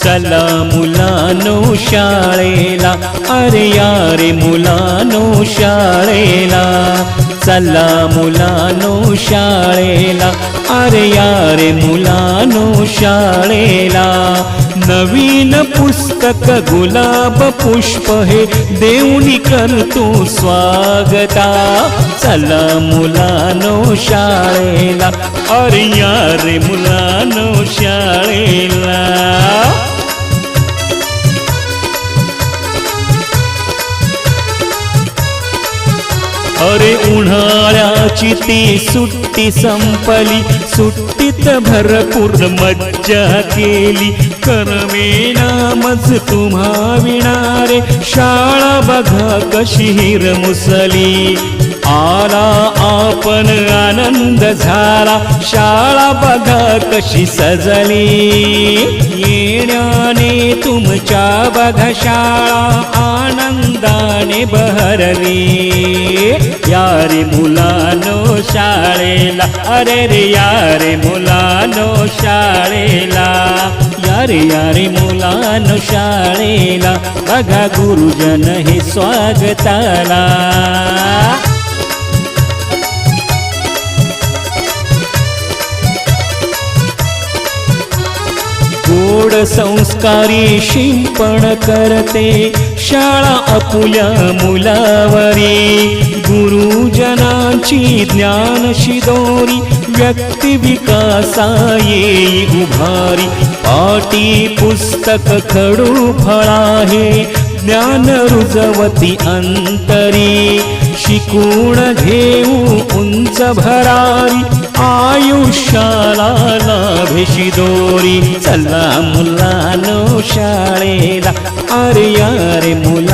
चला मुलानो शाळेला, अरे या रे मुलानो शाळेला. चला मुलानो शाळेला, अरे या रे मुलानो शाळेला. नवीन पुस्तक गुलाब पुष्प हे देऊनी करतो स्वागता. चला मुलानो शाळेला, अरे या रे मुलानो शाळेला. अरे उन्हाळ्याची ती सुट्टी संपली, सुट्टीत भरपूर मज्जा केली. करमेना मज तुम्हा विणारे, शाळा बघा कशी हिरमुसली. आला आपण आनंद झाला, शाळा बघा कशी सजली. येण्याने तुमच्या बघा शाळा आनंदाने बहरली. या रे मुलानो शाळेला, अरे रे या रे मुलानो शाळेला. या रे मुलानो शाळेला, बघा गुरुजन हे स्वागताला. गोड संस्कारी शिंपण करते शाळा आपुल्या मुलावरी. गुरुजनांची ज्ञान शिदोरी, व्यक्ती विकासा येई उभारी. पाटी पुस्तक खडू फळाहे, ज्ञान रुजवती अंतरी. शिकून घेऊ उंच भरारी, आयुष्याला लाभे शिदोरी. चला मुलानो शाळेला, अरे या रे मुला